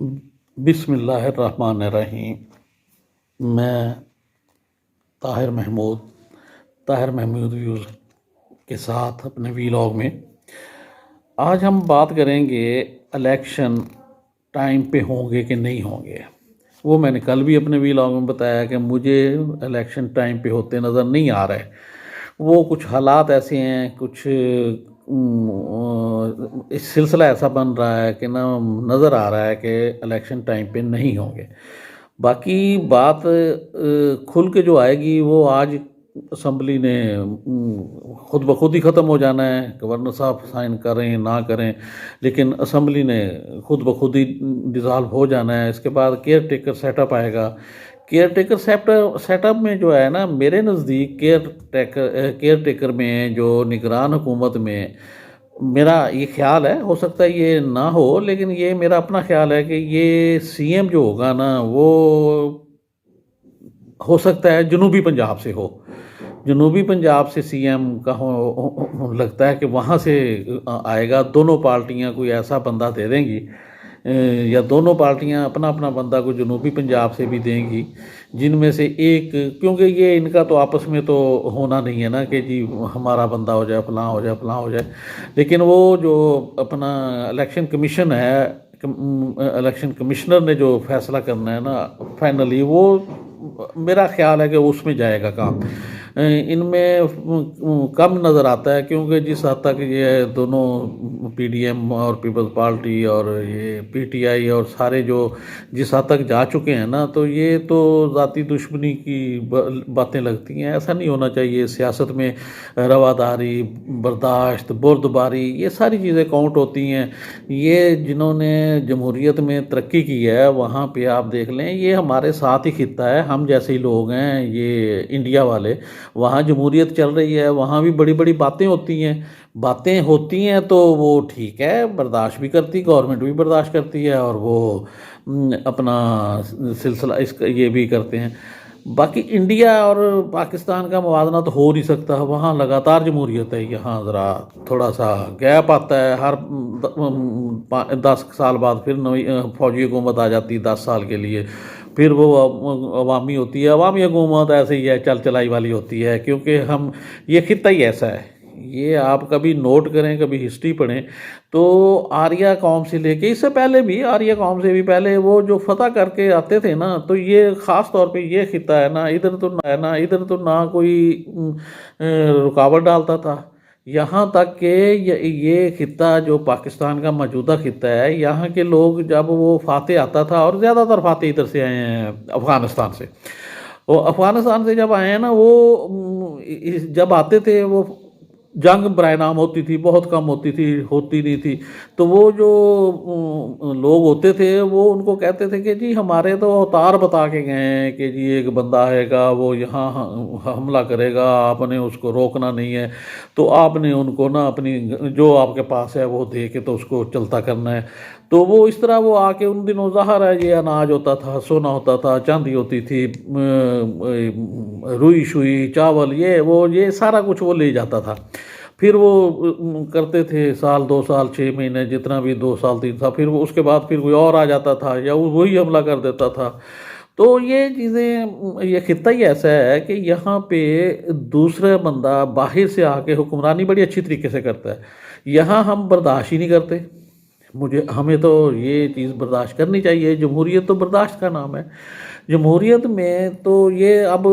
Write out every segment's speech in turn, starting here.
بسم اللہ الرحمن الرحیم۔ میں طاہر محمود ویوز کے ساتھ اپنے ویلاگ میں آج ہم بات کریں گے الیکشن ٹائم پہ ہوں گے کہ نہیں ہوں گے۔ وہ میں نے کل بھی اپنے ویلاگ میں بتایا کہ مجھے الیکشن ٹائم پہ ہوتے نظر نہیں آ رہے۔ وہ کچھ حالات ایسے ہیں، کچھ اس سلسلہ ایسا بن رہا ہے کہ نظر آ رہا ہے کہ الیکشن ٹائم پہ نہیں ہوں گے۔ باقی بات کھل کے جو آئے گی وہ آج اسمبلی نے خود بخود ہی ختم ہو جانا ہے، گورنر صاحب سائن کریں نہ کریں، لیکن اسمبلی نے خود بخود ہی ڈیزالو ہو جانا ہے۔ اس کے بعد کیئر ٹیکر سیٹ اپ آئے گا۔ کیئر ٹیکر سیٹ اپ میں جو ہے میرے نزدیک کیئر ٹیکر میں جو نگران حکومت میں میرا یہ خیال ہے، ہو سکتا ہے یہ نہ ہو، لیکن یہ میرا اپنا خیال ہے کہ یہ سی ایم جو ہوگا وہ ہو سکتا ہے جنوبی پنجاب سے ہو۔ جنوبی پنجاب سے سی ایم کا لگتا ہے کہ وہاں سے آئے گا۔ دونوں پارٹیاں کوئی ایسا بندہ دے دیں گی، یا دونوں پارٹیاں اپنا اپنا بندہ کو جنوبی پنجاب سے بھی دیں گی، جن میں سے ایک، کیونکہ یہ ان کا تو آپس میں تو ہونا نہیں ہے کہ جی ہمارا بندہ ہو جائے، فلاں ہو جائے، فلاں ہو جائے، لیکن وہ جو اپنا الیکشن کمیشن ہے، الیکشن کمشنر نے جو فیصلہ کرنا ہے فائنلی، وہ میرا خیال ہے کہ اس میں جائے گا کام۔ ان میں کم نظر آتا ہے، کیونکہ جس حد تک یہ دونوں پی ڈی ایم اور پیپلز پارٹی اور یہ پی ٹی آئی اور سارے جو جس حد تک جا چکے ہیں تو یہ تو ذاتی دشمنی کی باتیں لگتی ہیں۔ ایسا نہیں ہونا چاہیے۔ سیاست میں رواداری، برداشت، بردباری، یہ ساری چیزیں کاؤنٹ ہوتی ہیں۔ یہ جنہوں نے جمہوریت میں ترقی کی ہے وہاں پہ آپ دیکھ لیں، یہ ہمارے ساتھ ہی خطہ ہے، ہم جیسے ہی لوگ ہیں یہ انڈیا والے۔ وہاں جمہوریت چل رہی ہے، وہاں بھی بڑی بڑی باتیں ہوتی ہیں تو وہ ٹھیک ہے، برداشت بھی کرتی، گورنمنٹ بھی برداشت کرتی ہے، اور وہ اپنا سلسلہ یہ بھی کرتے ہیں۔ باقی انڈیا اور پاکستان کا موازنہ تو ہو نہیں سکتا، وہاں لگاتار جمہوریت ہے، یہاں ذرا تھوڑا سا گیپ آتا ہے، ہر 10 سال بعد پھر نئی فوجی حکومت آ جاتی ہے 10 سال کے لیے، پھر وہ عوامی ہوتی ہے۔ عوامی حکومت ایسے ہی ہے، چلائی والی ہوتی ہے، کیونکہ یہ خطہ ہی ایسا ہے۔ یہ آپ کبھی نوٹ کریں، کبھی ہسٹری پڑھیں تو آریہ قوم سے لے کے اس سے پہلے بھی، آریہ قوم سے بھی پہلے، وہ جو فتح کر کے آتے تھے تو یہ خاص طور پہ یہ خطہ ہے ادھر تو نہ کوئی رکاوٹ ڈالتا تھا، یہاں تک کہ یہ خطہ جو پاکستان کا موجودہ خطہ ہے، یہاں کے لوگ جب وہ فاتح آتا تھا، اور زیادہ تر فاتح ادھر سے آئے ہیں افغانستان سے، وہ افغانستان سے جب آئے ہیں وہ جب آتے تھے وہ جنگ برائے نام ہوتی تھی، بہت کم ہوتی نہیں تھی، تو وہ جو لوگ ہوتے تھے وہ ان کو کہتے تھے کہ جی ہمارے تو اوتار بتا کے گئے ہیں کہ جی ایک بندہ آئے گا وہ یہاں حملہ کرے گا، آپ نے اس کو روکنا نہیں ہے، تو آپ نے ان کو اپنی جو آپ کے پاس ہے وہ دے کے تو اس کو چلتا کرنا ہے۔ تو وہ اس طرح وہ آ کے ان دنوں ظاہر ہے یہ اناج ہوتا تھا، سونا ہوتا تھا، چاندی ہوتی تھی، روئی شوئی، چاول، یہ سارا کچھ وہ لے جاتا تھا۔ پھر وہ کرتے تھے سال 2 سال 6 مہینے، جتنا بھی 2 سال 3 سال، پھر وہ اس کے بعد پھر کوئی اور آ جاتا تھا یا وہی حملہ کر دیتا تھا۔ تو یہ چیزیں، یہ خطہ ہی ایسا ہے کہ یہاں پہ دوسرا بندہ باہر سے آ کے حکمرانی بڑی اچھی طریقے سے کرتا ہے، یہاں ہم برداشت ہی نہیں کرتے۔ ہمیں تو یہ چیز برداشت کرنی چاہیے۔ جمہوریت تو برداشت کا نام ہے۔ جمہوریت میں تو یہ اب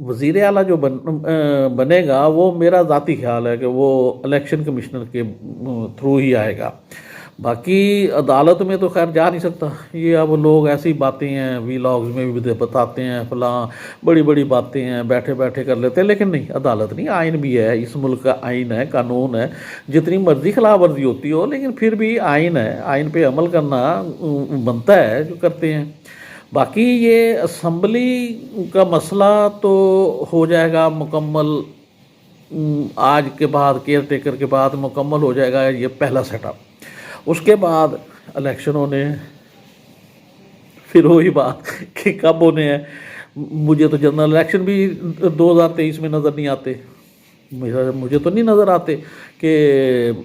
وزیر اعلیٰ جو بنے گا، وہ میرا ذاتی خیال ہے کہ وہ الیکشن کمشنر کے تھرو ہی آئے گا۔ باقی عدالت میں تو خیر جا نہیں سکتا، یہ اب لوگ ایسی باتیں ہیں، ویلاگز میں بھی بتاتے ہیں، فلاں بڑی بڑی باتیں ہیں، بیٹھے بیٹھے کر لیتے ہیں، لیکن نہیں، عدالت نہیں، آئین بھی ہے، اس ملک کا آئین ہے، قانون ہے، جتنی مرضی خلاف ورزی ہوتی ہو لیکن پھر بھی آئین ہے، آئین پہ عمل کرنا بنتا ہے، جو کرتے ہیں۔ باقی یہ اسمبلی کا مسئلہ تو ہو جائے گا مکمل، آج کے بعد کیئر ٹیکر کے بعد مکمل ہو جائے گا یہ پہلا سیٹ اپ۔ اس کے بعد الیکشن ہونے ہیں، پھر وہی بات کہ کب ہونے ہیں۔ مجھے تو جنرل الیکشن بھی 2023 میں نظر نہیں آتے، مجھے تو نہیں نظر آتے کہ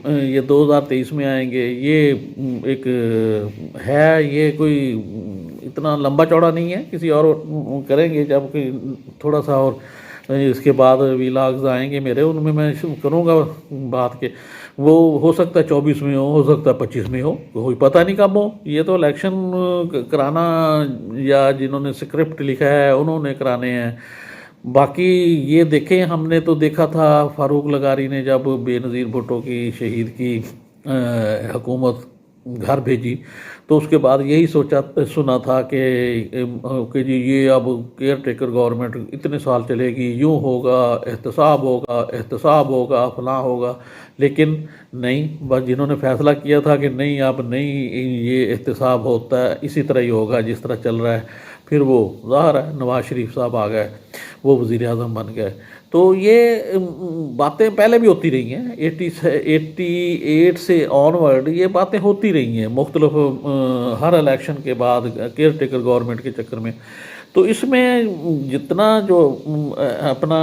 یہ 2023 میں آئیں گے. یہ ایک ہے، یہ کوئی اتنا لمبا چوڑا نہیں ہے. کسی اور کریں گے جب کہ تھوڑا سا اور اس کے بعد ویلاگز آئیں گے میرے، ان میں کروں گا بات کہ وہ ہو سکتا ہے 24 میں ہو سکتا ہے 25 میں ہو، کوئی پتہ نہیں کب ہو. یہ تو الیکشن کرانا یا جنہوں نے اسکرپٹ لکھا ہے انہوں نے کرانے ہیں. باقی یہ دیکھیں، ہم نے تو دیکھا تھا فاروق لغاری نے جب بے نظیر بھٹو کی شہید کی حکومت گھر بھیجی تو اس کے بعد یہی سنا تھا کہ جی یہ اب کیئر ٹیکر گورنمنٹ اتنے سال چلے گی، یوں ہوگا، احتساب ہوگا، فلاں ہوگا. لیکن نہیں، بس جنہوں نے فیصلہ کیا تھا کہ نہیں اب نہیں یہ احتساب ہوتا ہے، اسی طرح ہی ہوگا جس طرح چل رہا ہے. پھر وہ ظاہر ہے نواز شریف صاحب آ گئے، وہ وزیر اعظم بن گئے. تو یہ باتیں پہلے بھی ہوتی رہی ہیں، 88 سے آن ورڈ یہ باتیں ہوتی رہی ہیں مختلف ہر الیکشن کے بعد کیئر ٹیکر گورنمنٹ کے چکر میں. تو اس میں جتنا جو اپنا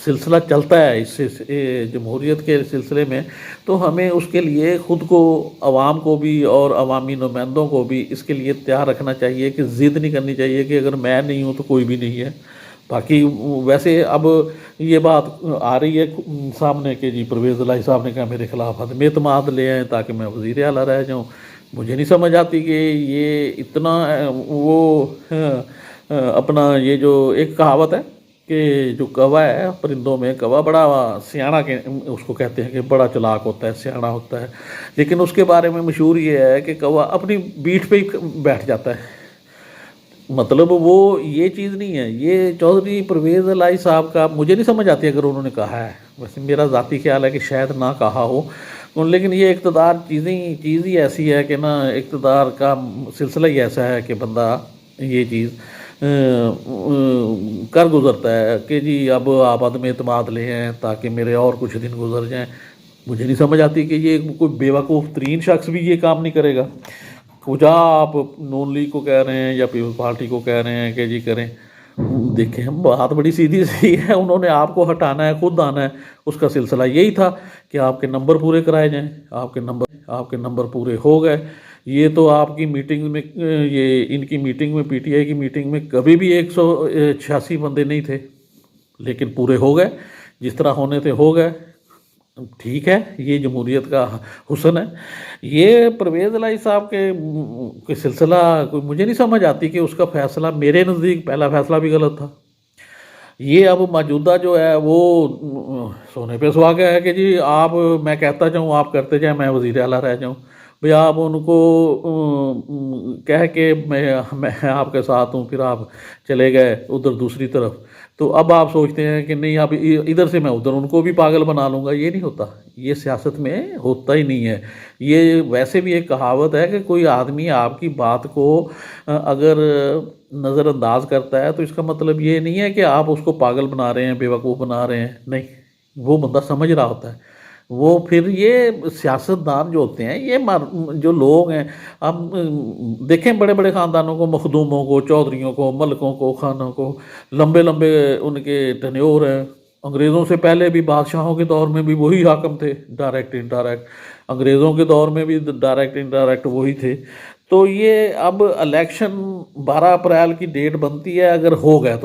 سلسلہ چلتا ہے اس سے جمہوریت کے سلسلے میں، تو ہمیں اس کے لیے خود کو، عوام کو بھی اور عوامی نمائندوں کو بھی اس کے لیے تیار رکھنا چاہیے کہ ضد نہیں کرنی چاہیے کہ اگر میں نہیں ہوں تو کوئی بھی نہیں ہے. باقی ویسے اب یہ بات آ رہی ہے سامنے کہ جی پرویز الہی صاحب نے کہا میرے خلاف عدم اعتماد لے آئیں تاکہ میں وزیر اعلیٰ رہ جاؤں. مجھے نہیں سمجھ آتی کہ یہ اتنا وہ اپنا یہ جو ایک کہاوت ہے کہ جو کوا ہے پرندوں میں، کوا بڑا سیاڑا کے اس کو کہتے ہیں کہ بڑا چلاک ہوتا ہے، سیاڑا ہوتا ہے، لیکن اس کے بارے میں مشہور یہ ہے کہ کوا اپنی بیٹ پہ ہی بیٹھ جاتا ہے. مطلب وہ یہ چیز نہیں ہے. یہ چودھری پرویز الہی صاحب کا مجھے نہیں سمجھ آتی اگر انہوں نے کہا ہے، ویسے میرا ذاتی خیال ہے کہ شاید نہ کہا ہو، لیکن یہ اقتدار چیز ہی ایسی ہے کہ نا، اقتدار کا سلسلہ ہی ایسا ہے کہ بندہ یہ چیز کر گزرتا ہے کہ جی اب آپ عدم اعتماد لے ہیں تاکہ میرے اور کچھ دن گزر جائیں. مجھے نہیں سمجھ آتی کہ یہ کوئی بیوقوف ترین شخص بھی یہ کام نہیں کرے گا. کجا آپ نون لیگ کو کہہ رہے ہیں یا پیپلز پارٹی کو کہہ رہے ہیں کہ جی کریں. دیکھیں بات بڑی سیدھی سی ہے، انہوں نے آپ کو ہٹانا ہے، خود آنا ہے. اس کا سلسلہ یہی تھا کہ آپ کے نمبر پورے کرائے جائیں. آپ کے نمبر پورے ہو گئے. یہ تو آپ کی میٹنگ میں، یہ ان کی میٹنگ میں، پی ٹی آئی کی میٹنگ میں کبھی بھی 186 بندے نہیں تھے، لیکن پورے ہو گئے. جس طرح ہونے تھے ہو گئے. ٹھیک ہے، یہ جمہوریت کا حسن ہے. یہ پرویز الہی صاحب کے سلسلہ کوئی مجھے نہیں سمجھ آتی کہ اس کا فیصلہ میرے نزدیک پہلا فیصلہ بھی غلط تھا. یہ اب موجودہ جو ہے وہ سونے پہ سہاگا ہے کہ جی آپ، میں کہتا جاؤں آپ کرتے جائیں، میں وزیر اعلیٰ رہ جاؤں. بھئی آپ ان کو کہہ کے میں آپ کے ساتھ ہوں، پھر آپ چلے گئے ادھر دوسری طرف. تو اب آپ سوچتے ہیں کہ نہیں اب ادھر سے میں ادھر ان کو بھی پاگل بنا لوں گا. یہ نہیں ہوتا، یہ سیاست میں ہوتا ہی نہیں ہے. یہ ویسے بھی ایک کہاوت ہے کہ کوئی آدمی آپ کی بات کو اگر نظر انداز کرتا ہے تو اس کا مطلب یہ نہیں ہے کہ آپ اس کو پاگل بنا رہے ہیں، بیوقوف بنا رہے ہیں. نہیں، وہ بندہ سمجھ رہا ہوتا ہے. وہ پھر یہ سیاستدان جو ہوتے ہیں، یہ جو لوگ ہیں، اب دیکھیں بڑے بڑے خاندانوں کو، مخدوموں کو، چودھریوں کو، ملکوں کو، خانوں کو، لمبے لمبے ان کے ٹینیور ہیں. انگریزوں سے پہلے بھی بادشاہوں کے دور میں بھی وہی حاکم تھے، ڈائریکٹ انڈائریکٹ. انگریزوں کے دور میں بھی ڈائریکٹ انڈائریکٹ وہی تھے. تو یہ اب الیکشن 12 اپریل کی ڈیٹ بنتی ہے اگر ہو گئے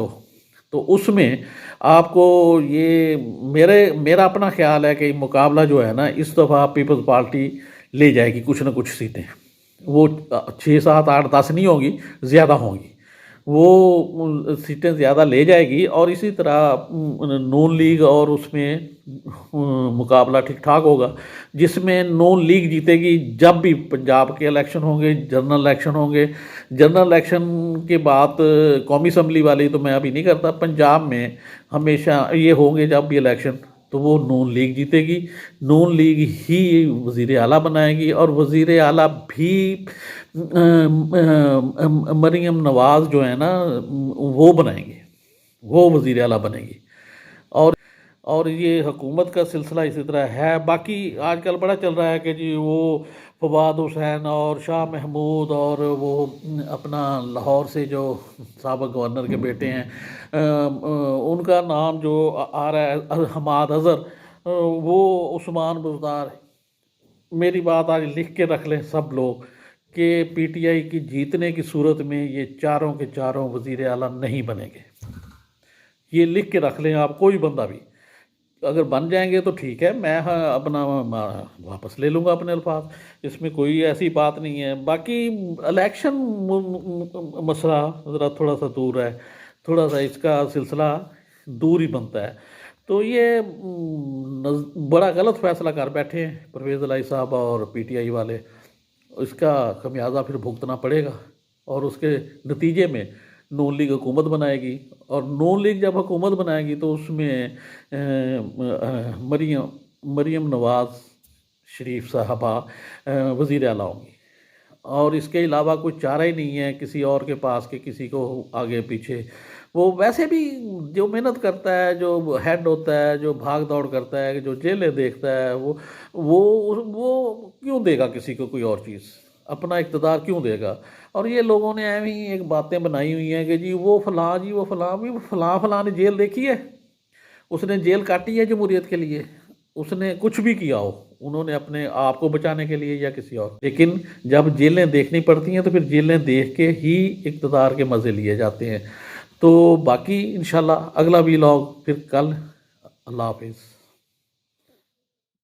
تو اس میں آپ کو یہ میرا اپنا خیال ہے کہ مقابلہ جو ہے نا اس دفعہ پیپلز پارٹی لے جائے گی کچھ نہ کچھ سیٹیں. وہ 6 7 8 10 نہیں ہوگی، زیادہ ہوں گی. وہ سیٹیں زیادہ لے جائے گی. اور اسی طرح نون لیگ اور اس میں مقابلہ ٹھیک ٹھاک ہوگا، جس میں نون لیگ جیتے گی. جب بھی پنجاب کے الیکشن ہوں گے، جنرل الیکشن ہوں گے، جنرل الیکشن کے بعد قومی اسمبلی والی تو میں ابھی نہیں کرتا، پنجاب میں ہمیشہ یہ ہوں گے جب بھی الیکشن، تو وہ نون لیگ جیتے گی. نون لیگ ہی وزیر اعلیٰ بنائے گی، اور وزیر اعلیٰ بھی مریم نواز جو ہے نا وہ بنائیں گے، وہ وزیر اعلیٰ بنے گی. اور یہ حکومت کا سلسلہ اسی طرح ہے. باقی آج کل بڑا چل رہا ہے کہ جی وہ فواد حسین اور شاہ محمود اور وہ اپنا لاہور سے جو سابق گورنر کے بیٹے ہیں ان کا نام جو آ رہا ہے حماد اظہر، وہ عثمان بزدار، میری بات آج لکھ کے رکھ لیں سب لوگ کہ پی ٹی آئی کی جیتنے کی صورت میں یہ چاروں کے چاروں وزیر اعلیٰ نہیں بنیں گے، یہ لکھ کے رکھ لیں آپ، کوئی بندہ بھی اگر بن جائیں گے تو ٹھیک ہے، میں اپنا واپس لے لوں گا اپنے الفاظ، اس میں کوئی ایسی بات نہیں ہے۔ باقی الیکشن مسئلہ ذرا تھوڑا سا دور ہے، تھوڑا سا اس کا سلسلہ دور ہی بنتا ہے، تو یہ بڑا غلط فیصلہ کر بیٹھے ہیں پرویز الہی صاحب اور پی ٹی آئی والے، اس کا خمیازہ پھر بھگتنا پڑے گا، اور اس کے نتیجے میں نون لیگ حکومت بنائے گی، اور نون لیگ جب حکومت بنائے گی تو اس میں مریم نواز شریف صاحبہ وزیر اعلیٰ ہوں گی، اور اس کے علاوہ کوئی چارہ ہی نہیں ہے کسی اور کے پاس کہ کسی کو آگے پیچھے، وہ ویسے بھی جو محنت کرتا ہے، جو ہیڈ ہوتا ہے، جو بھاگ دوڑ کرتا ہے، جو جیلیں دیکھتا ہے، وہ کیوں دے گا کسی کو کوئی اور چیز، اپنا اقتدار کیوں دے گا؟ اور یہ لوگوں نے ایویں ہی ایک باتیں بنائی ہوئی ہیں کہ جی وہ فلاں بھی فلاں نے جیل دیکھی ہے، اس نے جیل کاٹی ہے جمہوریت کے لیے، اس نے کچھ بھی کیا ہو، انہوں نے اپنے آپ کو بچانے کے لیے یا کسی اور، لیکن جب جیلیں دیکھنی پڑتی ہیں تو پھر جیلیں دیکھ کے ہی اقتدار کے مزے لیے جاتے ہیں۔ تو باقی انشاءاللہ اگلا ویلاگ پھر کل، اللہ حافظ۔